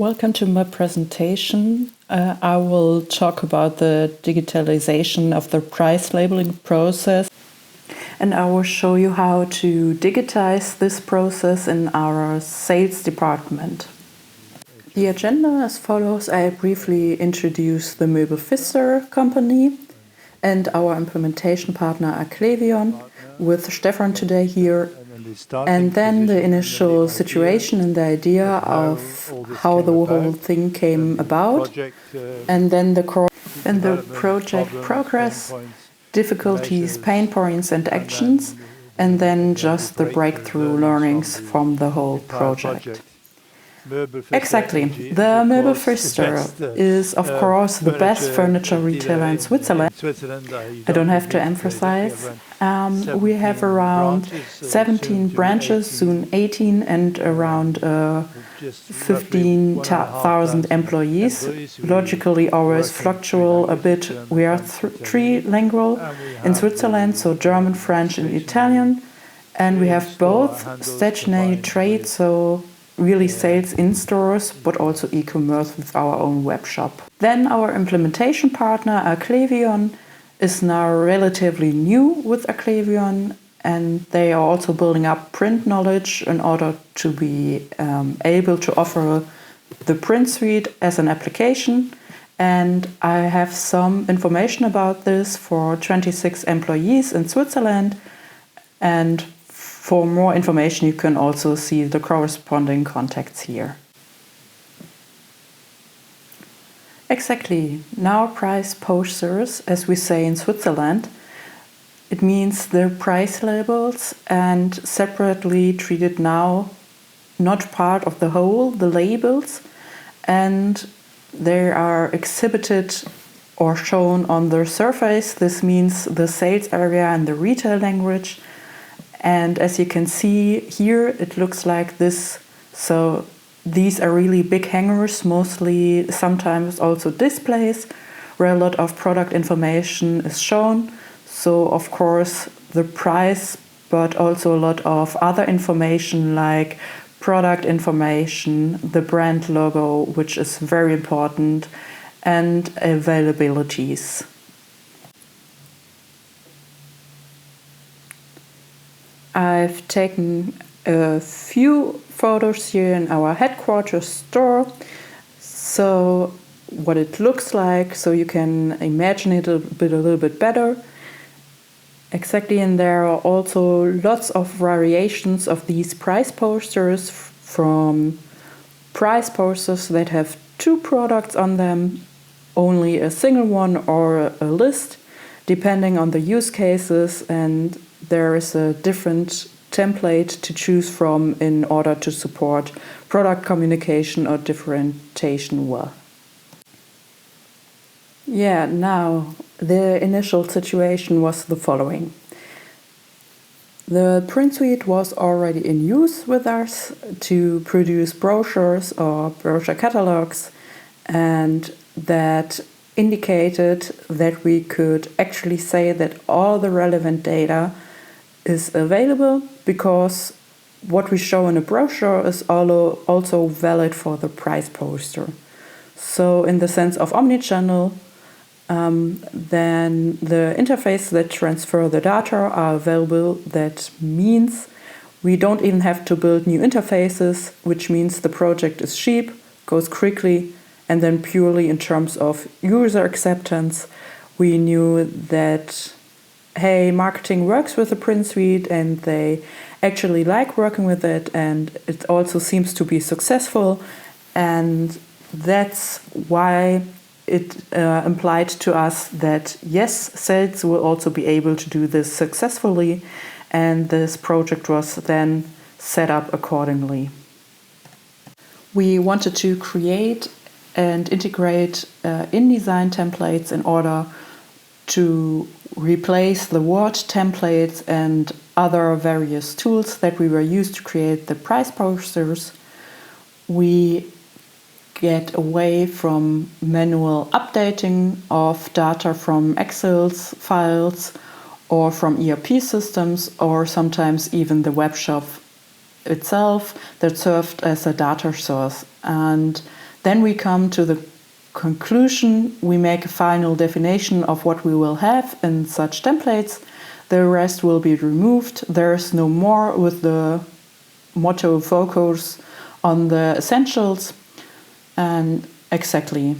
Welcome to my presentation. I will talk about the digitalization of the price labeling process, and I will show you how to digitize this process in our sales department. The agenda as follows. I briefly introduce the Möbel Pfister company and our implementation partner Aclevion with Stefan today here, and then the initial situation and the idea of how the whole thing came about, and then the project progress, difficulties, pain points and actions, and then just the breakthrough learnings from the whole project. Exactly. The Möbel Pfister is, of course, the best furniture retailer in Switzerland. I don't have to emphasize. We have around 17 branches, soon 18, and around 15,000 employees. Logically, always fluctuate a bit. We are trilingual in Switzerland, so German, French, and Italian. And we have both stationary trade, so really sales in stores, but also e-commerce with our own web shop. Then our implementation partner, Aclevion, is now relatively new with Aclevion, and they are also building up print knowledge in order to be able to offer the print suite as an application. And I have some information about this for 26 employees in Switzerland, and for more information, you can also see the corresponding contacts here. Exactly. Now price posters, as we say in Switzerland, it means the price labels, and separately treated now, not part of the whole, the labels, and they are exhibited or shown on the surface. This means the sales area and the retail language. And as you can see here, it looks like this. So these are really big hangers, mostly sometimes also displays, where a lot of product information is shown. So of course the price, but also a lot of other information like product information, the brand logo, which is very important, and availabilities. I've taken a few photos here in our headquarters store, so what it looks like, so you can imagine it a little bit better. Exactly, and there are also lots of variations of these price posters, from price posters that have two products on them, only a single one, or a list, depending on the use cases, and there is a different template to choose from in order to support product communication or differentiation well. Yeah, now the initial situation was the following. The print suite was already in use with us to produce brochures or brochure catalogs, and that indicated that we could actually say that all the relevant data is available, because what we show in a brochure is also valid for the price poster. So in the sense of omnichannel, then the interface that transfer the data are available. That means we don't even have to build new interfaces, which means the project is cheap, goes quickly, and then purely in terms of user acceptance, we knew that hey, marketing works with the print suite and they actually like working with it, and it also seems to be successful, and that's why it implied to us that yes, sales will also be able to do this successfully, and this project was then set up accordingly. We wanted to create and integrate InDesign templates in order to replace the Word templates and other various tools that we were used to create the price posters. We get away from manual updating of data from Excel files or from ERP systems, or sometimes even the web shop itself that served as a data source. And Then we come to the conclusion. We make a final definition of what we will have in such templates. The rest will be removed. There's no more, with the motto focus on the essentials. And exactly.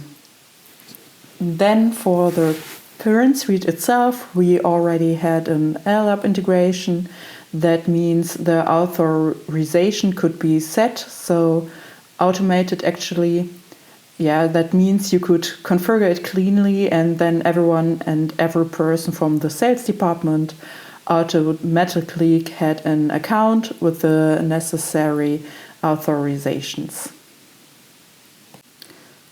Then for the priint suite itself, we already had an LLab integration. That means the authorization could be set, so automated actually. Yeah, that means you could configure it cleanly, and then everyone and every person from the sales department automatically had an account with the necessary authorizations.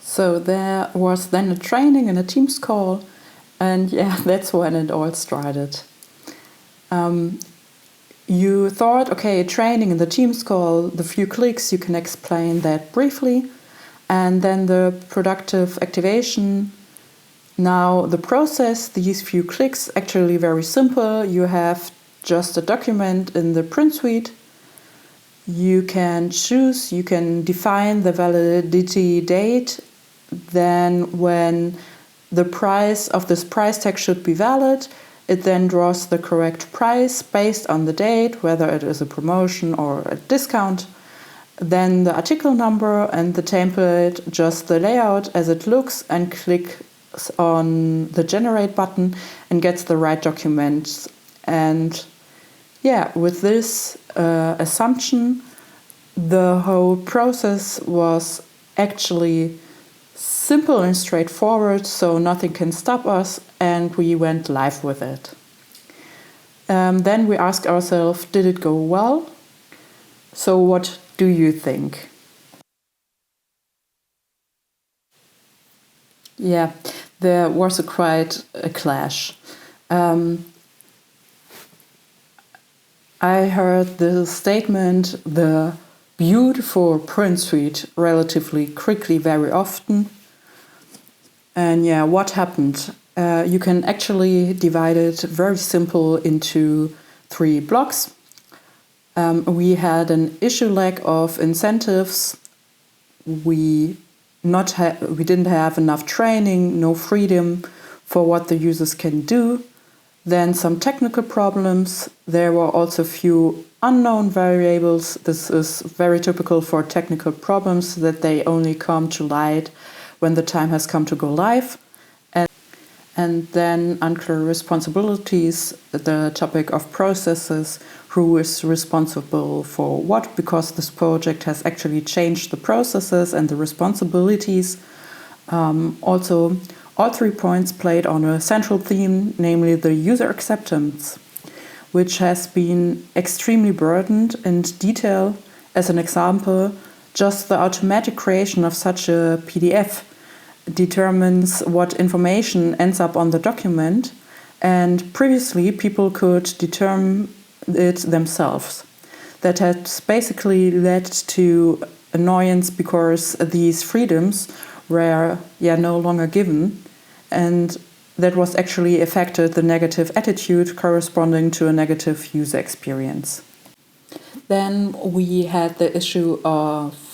So there was then a training and a Teams call, and yeah, that's when it all started. You thought, okay, training in the Teams call, the few clicks, you can explain that briefly. And then the productive activation. Now the process, these few clicks, actually very simple. You have just a document in the priint suite. You can choose, you can define the validity date. Then when the price of this price tag should be valid, it then draws the correct price based on the date, whether it is a promotion or a discount. Then the article number and the template, just the layout as it looks, and clicks on the generate button and gets the right documents. And yeah, with this assumption, the whole process was actually simple and straightforward, so nothing can stop us, and we went live with it. Then we asked ourselves, did it go well? So what do you think? Yeah, there was quite a clash. I heard the statement, the beautiful priint suite, relatively quickly, very often. And yeah, what happened? You can actually divide it very simple into 3 blocks. We had an issue lack of incentives. We didn't have enough training, no freedom for what the users can do. Then some technical problems. There were also a few unknown variables. This is very typical for technical problems, that they only come to light when the time has come to go live. And then unclear responsibilities, the topic of processes, who is responsible for what, because this project has actually changed the processes and the responsibilities. Also, all 3 points played on a central theme, namely the user acceptance, which has been extremely burdened in detail. As an example, just the automatic creation of such a PDF determines what information ends up on the document, and previously people could determine it themselves. That has basically led to annoyance because these freedoms were no longer given, and that was actually affected the negative attitude corresponding to a negative user experience. Then we had the issue of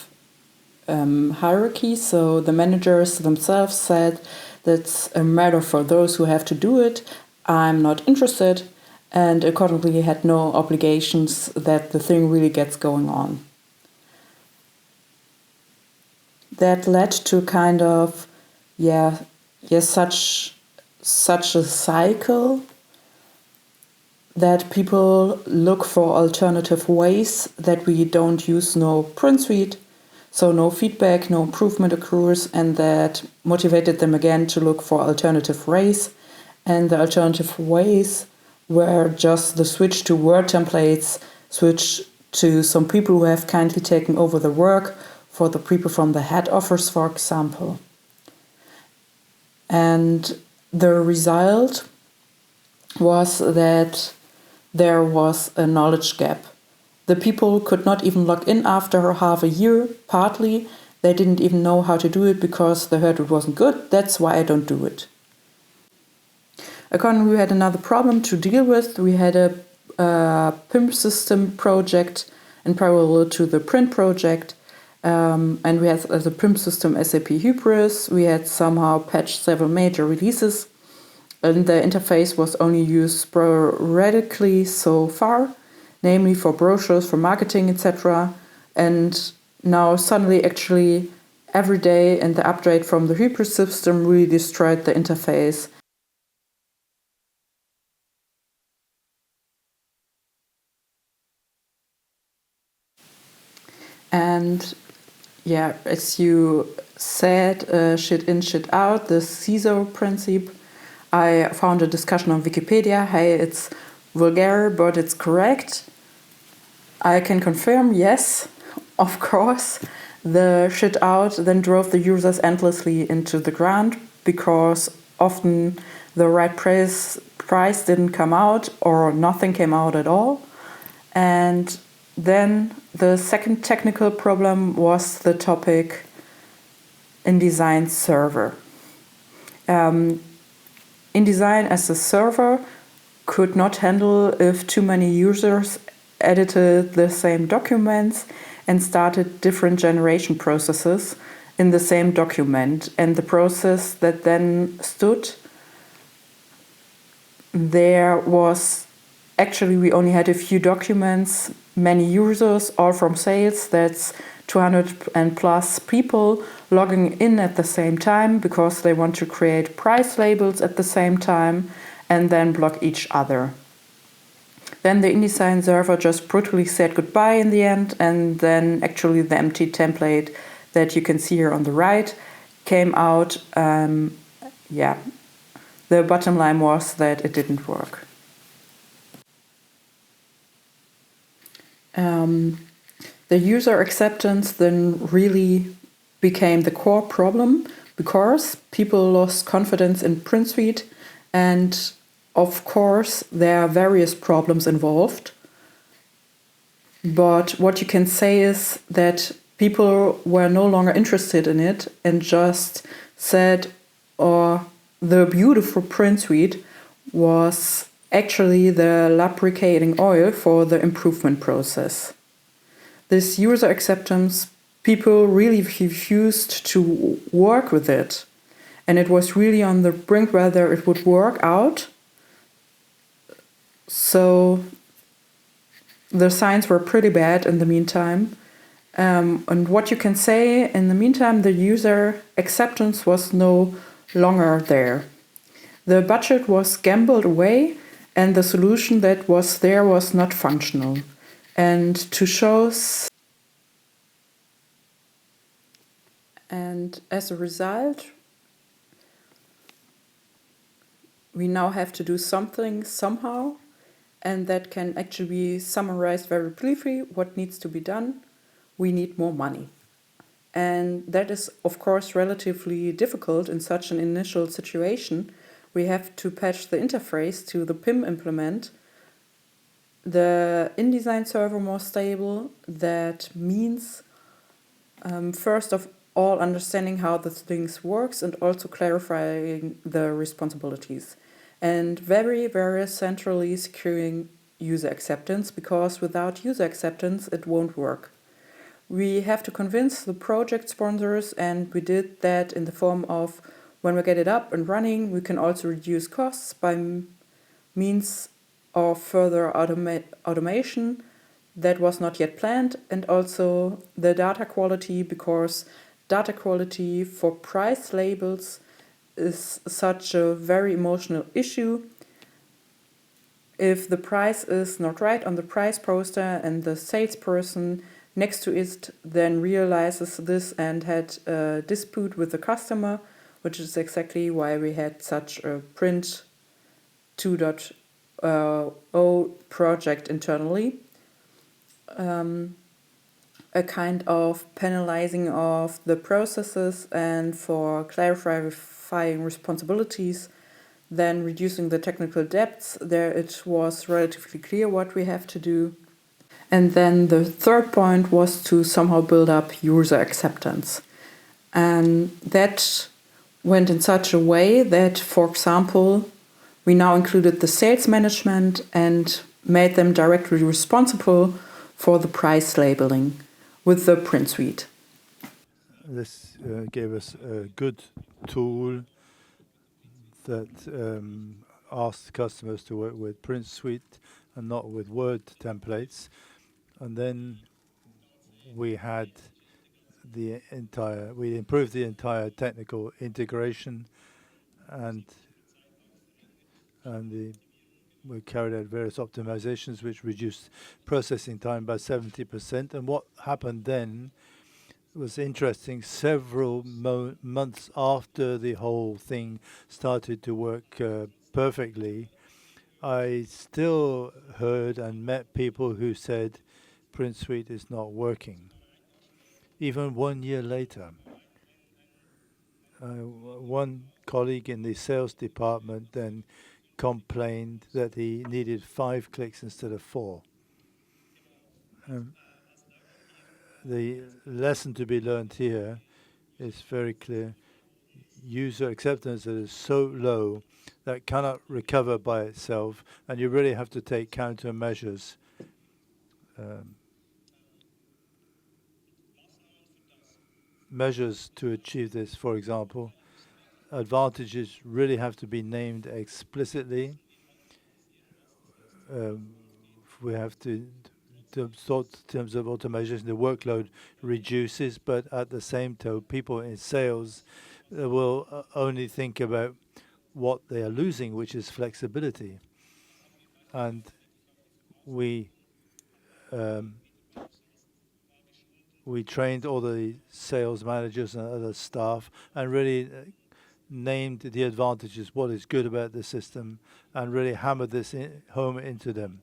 hierarchy. So the managers themselves said that's a matter for those who have to do it. I'm not interested, and accordingly had no obligations that the thing really gets going on. That led to kind of such a cycle that people look for alternative ways, that we don't use no priint suite, so no feedback, no improvement occurs, and that motivated them again to look for alternative ways. And the alternative ways were just the switch to Word templates, switch to some people who have kindly taken over the work, for the people from the head office, for example. And the result was that there was a knowledge gap. The people could not even log in after half a year, partly. They didn't even know how to do it because they heard it wasn't good. That's why I don't do it. Accordingly, we had another problem to deal with. We had a PIM system project in parallel to the priint project. And we had as a PIM system SAP Hybris. We had somehow patched several major releases, and the interface was only used sporadically so far, namely for brochures, for marketing, etc. And now suddenly, actually, every day, and the update from the Hybris system really destroyed the interface. And yeah, as you said, shit in, shit out, the CISO principle. I found a discussion on Wikipedia. Hey, it's vulgar, but it's correct. I can confirm, yes, of course. The shit out then drove the users endlessly into the ground because often the right price didn't come out or nothing came out at all. And then the second technical problem was the topic InDesign server. InDesign as a server could not handle if too many users edited the same documents and started different generation processes in the same document. And the process that then stood there was actually, we only had a few documents, many users, all from sales. That's 200 and plus people logging in at the same time because they want to create price labels at the same time and then block each other. Then the InDesign server just brutally said goodbye in the end, and then actually the empty template that you can see here on the right came out. The bottom line was that it didn't work. The user acceptance then really became the core problem because people lost confidence in PrintSuite, and of course there are various problems involved. But what you can say is that people were no longer interested in it and just said, the beautiful PrintSuite was actually the lubricating oil for the improvement process. This user acceptance, people really refused to work with it. And it was really on the brink whether it would work out. So the signs were pretty bad in the meantime. And what you can say in the meantime, the user acceptance was no longer there. The budget was gambled away, and the solution that was there was not functional. And to show, and as a result, we now have to do something somehow, and that can actually be summarized very briefly. What needs to be done? We need more money. And that is, of course, relatively difficult in such an initial situation. We have to patch the interface to the PIM implement, the InDesign server more stable. That means, first of all, understanding how the things works and also clarifying the responsibilities. And very, very centrally securing user acceptance, because without user acceptance, it won't work. We have to convince the project sponsors, and we did that in the form of, when we get it up and running, we can also reduce costs by means of further automation that was not yet planned, and also the data quality, because data quality for price labels is such a very emotional issue. If the price is not right on the price poster and the salesperson next to it then realizes this and had a dispute with the customer, which is exactly why we had such a print 2.0 project internally. A kind of penalizing of the processes and for clarifying responsibilities, then reducing the technical depths. There it was relatively clear what we have to do. And then the third point was to somehow build up user acceptance. And that went in such a way that, for example, we now included the sales management and made them directly responsible for the price labeling with the PrintSuite. This gave us a good tool that asked customers to work with Print Suite and not with Word templates. And then we improved the entire technical integration, and we carried out various optimizations which reduced processing time by 70%. And what happened then was interesting. Several months after the whole thing started to work perfectly, I still heard and met people who said Print Suite is not working. Even 1 year later, one colleague in the sales department then complained that he needed 5 clicks instead of 4. The lesson to be learned here is very clear. User acceptance that is so low that cannot recover by itself, and you really have to take countermeasures. Measures to achieve this, for example, advantages really have to be named explicitly. We have to sort in terms of automation, the workload reduces, but at the same time, people in sales will only think about what they are losing, which is flexibility. And we trained all the sales managers and other staff and really named the advantages, what is good about the system, and really hammered this home into them,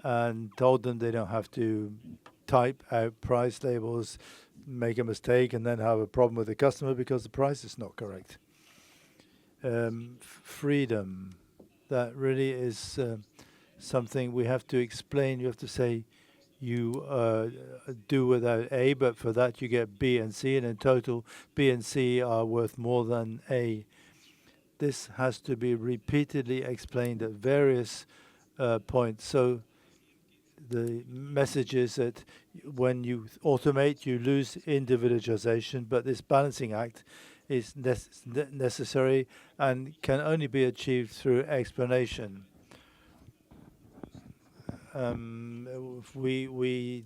and told them they don't have to type out price labels, make a mistake, and then have a problem with the customer because the price is not correct. Freedom, that really is something we have to explain. You have to say, you do without A, but for that you get B and C, and in total, B and C are worth more than A. This has to be repeatedly explained at various points. So the message is that when you automate, you lose individualization, but this balancing act is necessary and can only be achieved through explanation. We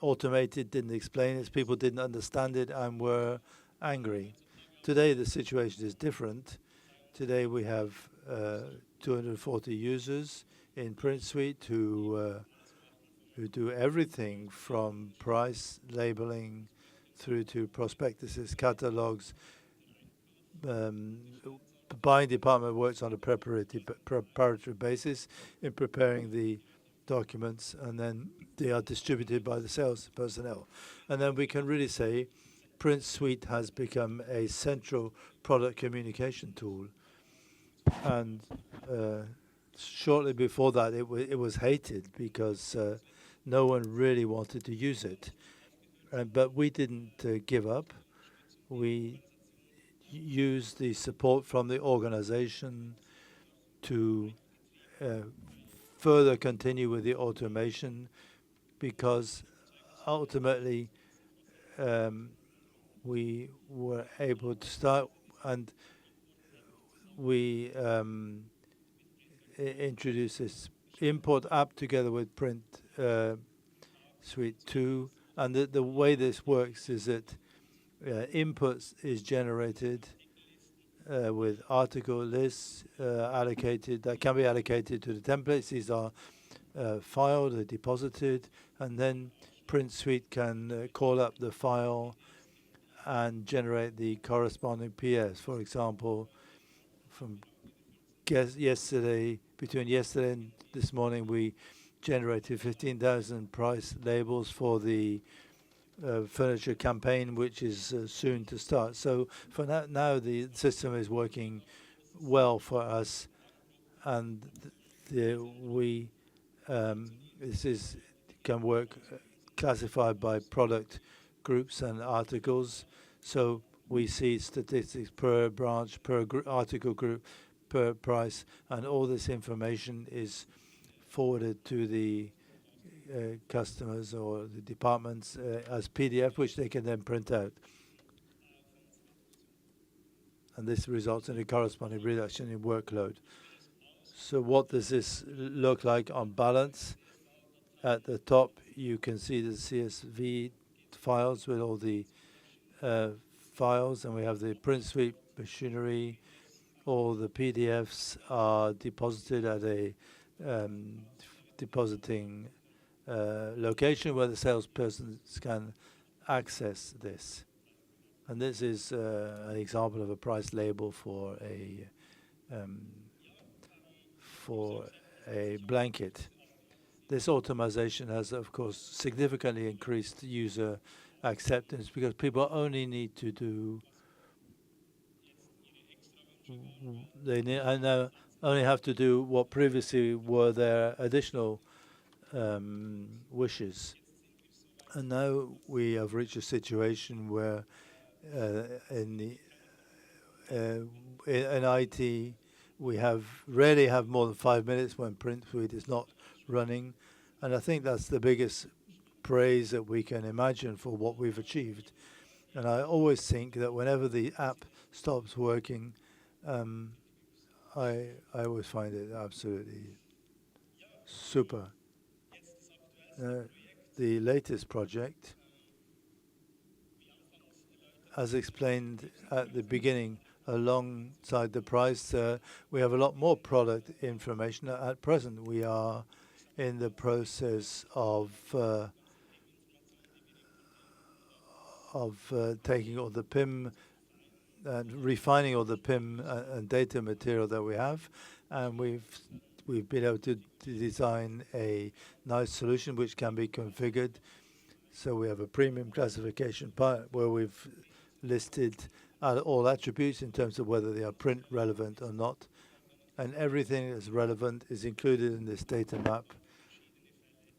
automated, didn't explain it, people didn't understand it and were angry. Today the situation is different. Today we have 240 users in Print Suite who do everything from price labeling through to prospectuses, catalogs. The buying department works on a preparatory basis in preparing the documents, and then they are distributed by the sales personnel. And then we can really say Print Suite has become a central product communication tool. And shortly before that, it was hated because no one really wanted to use it. But we didn't give up. We used the support from the organization to further continue with the automation, because ultimately we were able to start, and we introduced this import app together with Print Suite 2. And the way this works is that inputs is generated with article lists allocated, that can be allocated to the templates. These are filed, they're deposited, and then Print Suite can call up the file and generate the corresponding PS. For example, from between yesterday and this morning, we generated 15,000 price labels for the furniture campaign, which is soon to start. So for now the system is working well for us, and this can work classified by product groups and articles. So we see statistics per branch, per article group, per price, and all this information is forwarded to the customers or the departments as PDF, which they can then print out. and this results in a corresponding reduction in workload. So what does this look like on balance? At the top, you can see the CSV files with all the files, and we have the print suite machinery. All the PDFs are deposited at a depositing location where the salesperson can access this. And this is an example of a price label for a blanket. This automation has, of course, significantly increased user acceptance because people only need to do only have to do what previously were their additional wishes. And now we have reached a situation where in IT we rarely have more than 5 minutes when print suite is not running, and I think that's the biggest praise that we can imagine for what we've achieved. And I always think that whenever the app stops working, I always find it absolutely super. The latest project, as explained at the beginning, alongside the price, we have a lot more product information. At present, we are in the process of taking all the PIM and refining all the PIM and data material that we have, and we've been able to design a nice solution which can be configured. So we have a premium classification part where we've listed all attributes in terms of whether they are print relevant or not, and everything that's relevant is included in this data map.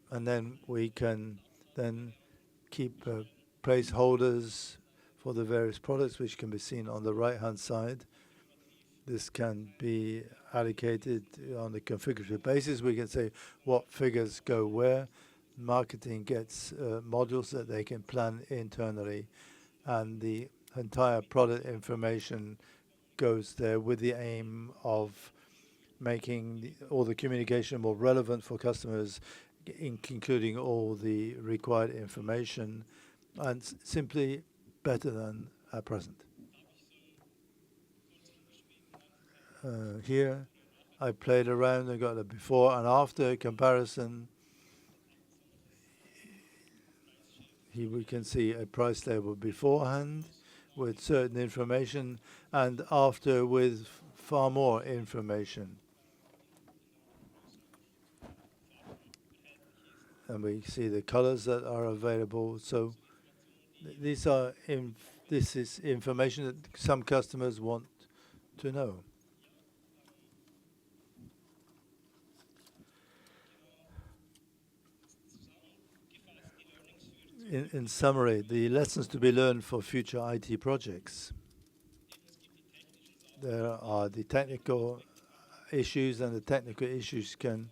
And then we can then keep placeholders for the various products, which can be seen on the right-hand side. This can be allocated on a configurable basis. We can say what figures go where. Marketing gets modules that they can plan internally, and the entire product information goes there with the aim of making all the communication more relevant for customers, including all the required information, and simply better than at present. Here, I played around and got a before and after comparison. Here we can see a price label beforehand with certain information, and after with far more information. And we see the colors that are available. So this is information that some customers want to know. In summary, the lessons to be learned for future IT projects. There are the technical issues, and the technical issues can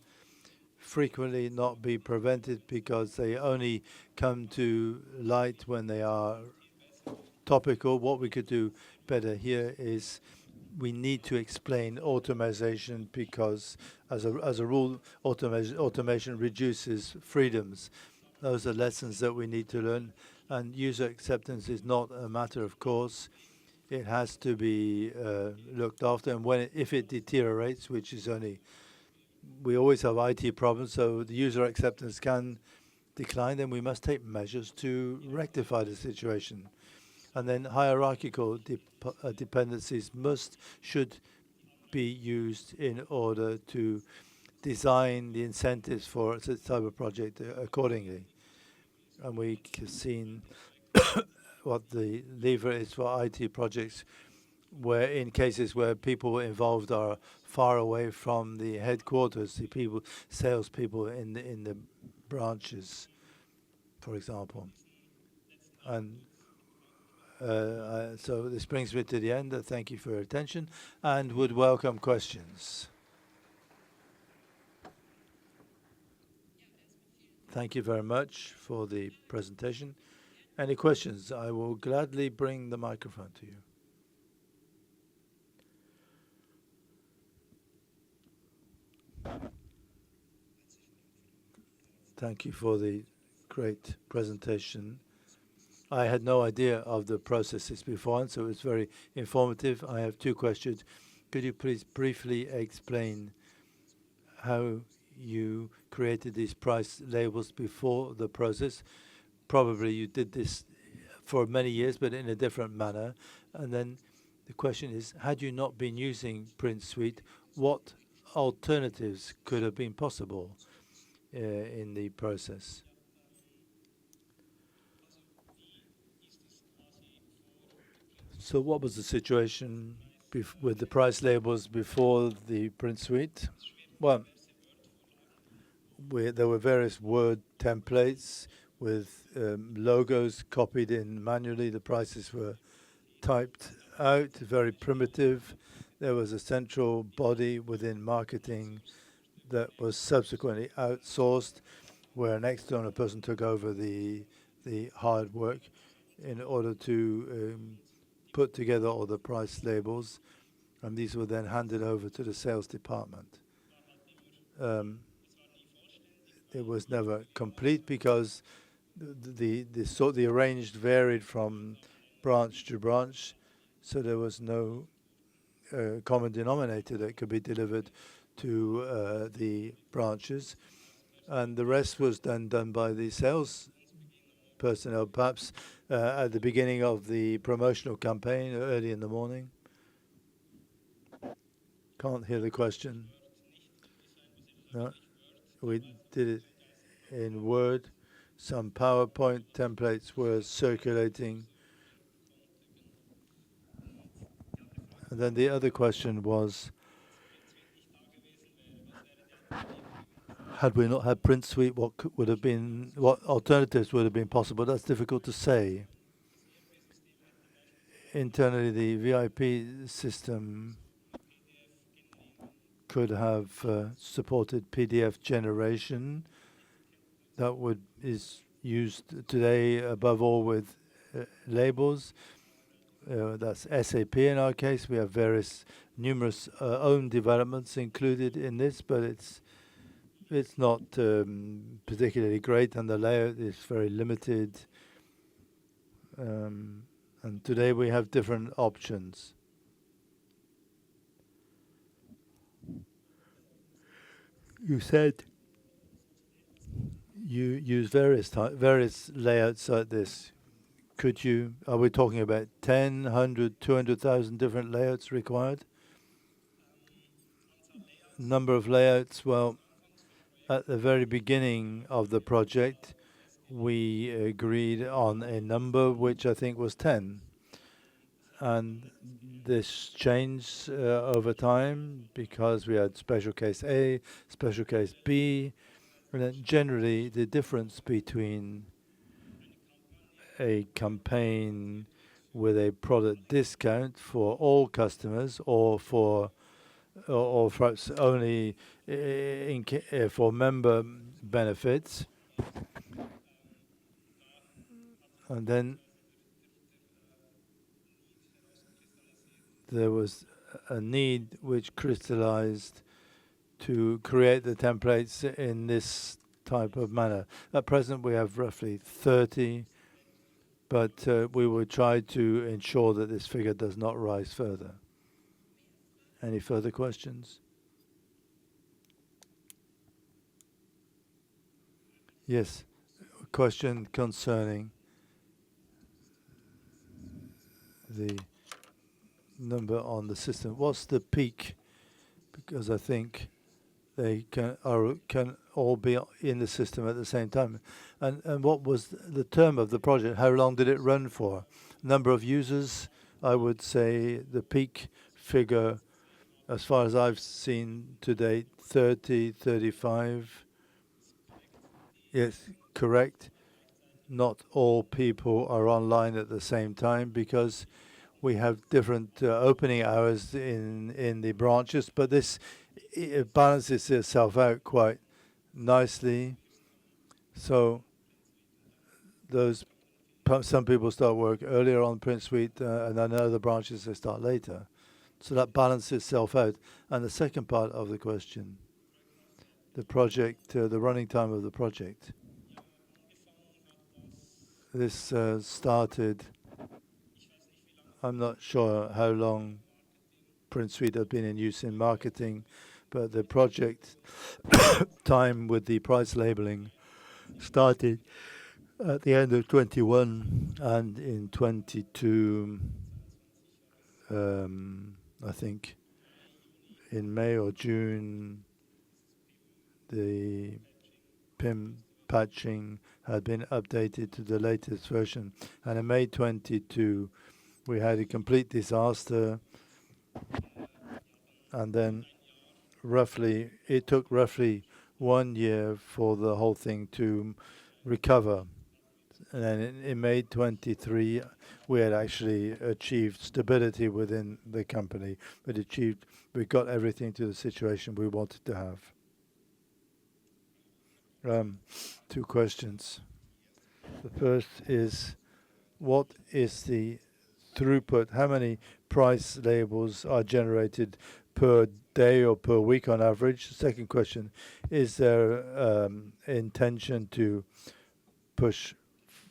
frequently not be prevented because they only come to light when they are topical. What we could do better here is we need to explain automation because, as a rule, automation reduces freedoms. Those are lessons that we need to learn. And user acceptance is not a matter of course. It has to be looked after. And if it deteriorates, which is we always have IT problems, so the user acceptance can decline, then we must take measures to rectify the situation. And then hierarchical dependencies should be used in order to design the incentives for this type of project accordingly. And we've seen what the lever is for IT projects, where in cases where people involved are far away from the headquarters, the salespeople in the branches, for example. And so this brings me to the end. Thank you for your attention, and would welcome questions. Thank you very much for the presentation. Any questions? I will gladly bring the microphone to you. Thank you for the great presentation. I had no idea of the processes before, so it was very informative. I have two questions. Could you please briefly explain how you created these price labels before the process? Probably you did this for many years, but in a different manner. And then the question is, had you not been using Print Suite, what alternatives could have been possible in the process? So what was the situation with the price labels before the Print Suite? Well, there were various Word templates with logos copied in manually. The prices were typed out, very primitive. There was a central body within marketing that was subsequently outsourced, where an external person took over the hard work in order to put together all the price labels, and these were then handed over to the sales department. It was never complete because the arranged varied from branch to branch, so there was no common denominator that could be delivered to the branches, and the rest was then done by the sales personnel, perhaps at the beginning of the promotional campaign, early in the morning. Can't hear the question. No, we did it in Word. Some PowerPoint templates were circulating. And then the other question was, had we not had Print Suite, what alternatives would have been possible? That's difficult to say. Internally, the VIP system could have supported PDF generation. That is used today above all with labels. That's SAP in our case. We have numerous own developments included in this, but it's not particularly great, and the layout is very limited. And today we have different options. You said you use various layouts like this. Are we talking about 10, 100, 200,000 different layouts required? Number of layouts, well, at the very beginning of the project, we agreed on a number which I think was 10. And this changed over time because we had special case A, special case B, and then generally the difference between a campaign with a product discount for all customers or perhaps only for member benefits, and then there was a need which crystallized to create the templates in this type of manner. At present, we have roughly 30, but we will try to ensure that this figure does not rise further. Any further questions? Yes, a question concerning the number on the system. What's the peak? Because I think they can all be in the system at the same time. And what was the term of the project? How long did it run for? Number of users, I would say the peak figure, as far as I've seen to date, 30, 35. Yes, correct. Not all people are online at the same time because we have different opening hours in the branches, but this it balances itself out quite nicely. So some people start work earlier on Print Suite, and then other branches they start later. So that balances itself out. And the second part of the question, the project, the running time of the project. This started, I'm not sure how long Print Suite has been in use in marketing, but the project time with the price labeling started at the end of 21 and in 22, I think in May or June, the PIM patching had been updated to the latest version. And in May 22, we had a complete disaster. And then it took roughly 1 year for the whole thing to recover. And then in May 23, we had actually achieved stability within the company. We got everything to the situation we wanted to have. 2 questions. The first is, what is the throughput? How many price labels are generated per day or per week on average? Second question, is there intention to push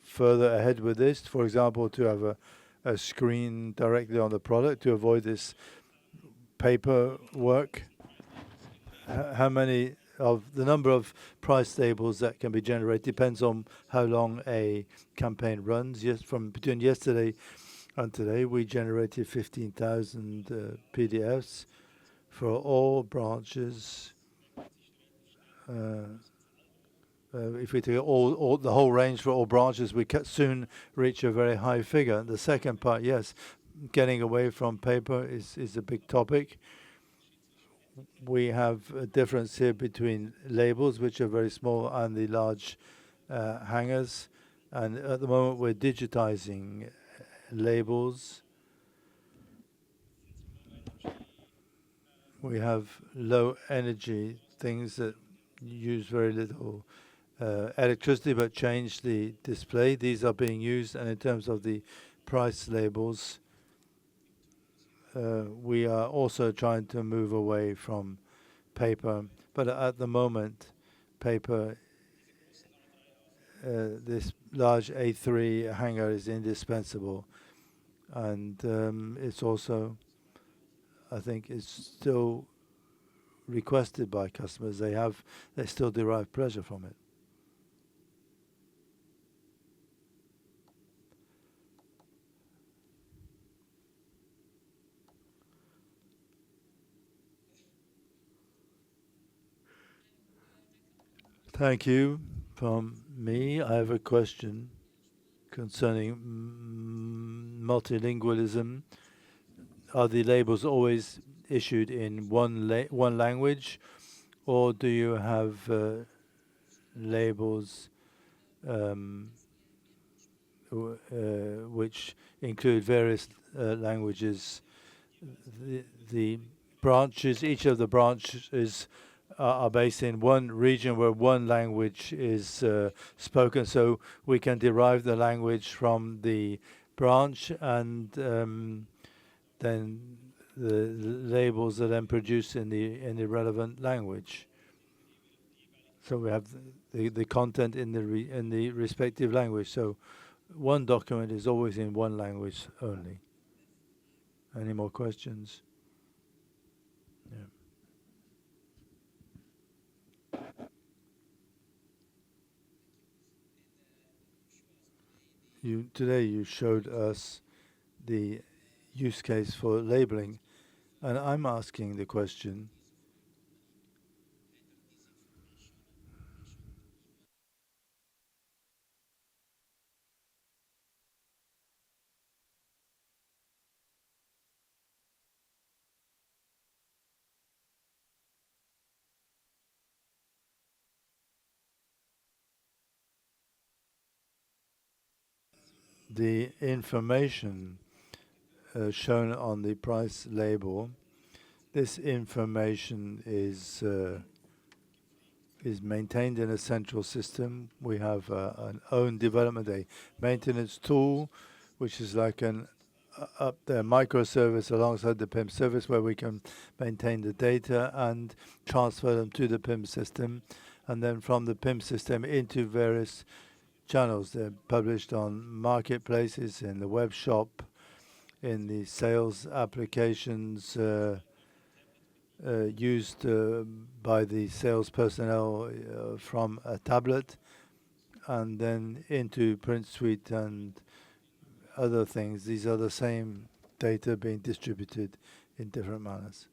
further ahead with this? For example, to have a screen directly on the product to avoid this paperwork? How many of the number of price labels that can be generated depends on how long a campaign runs. Yes, from between yesterday and today, we generated 15,000 PDFs for all branches. If we take all the whole range for all branches, we can soon reach a very high figure. The second part, yes, getting away from paper is a big topic. We have a difference here between labels, which are very small, and the large hangers. And at the moment, we're digitizing labels. We have low energy things that use very little electricity but change the display. These are being used, and in terms of the price labels, we are also trying to move away from paper. But at the moment, paper, this large A3 hanger is indispensable. And it's also, I think, it's still requested by customers. They still derive pleasure from it. Thank you. From me, I have a question concerning multilingualism. Are the labels always issued in one language, or do you have labels which include various languages? The branches, each of the branches are based in one region where one language is spoken, so we can derive the language from the branch, and then the labels are then produced in the relevant language. So we have the content in the respective language. So one document is always in one language only. Any more questions? Today you showed us the use case for labeling, and I'm asking the question, the information shown on the price label, this information is maintained in a central system. We have an own development, a maintenance tool, which is like an up their microservice alongside the PIM service where we can maintain the data and transfer them to the PIM system, and then from the PIM system into various channels. They're published on marketplaces, in the web shop, in the sales applications used by the sales personnel from a tablet, and then into print suite and other things. These are the same data being distributed in different manners.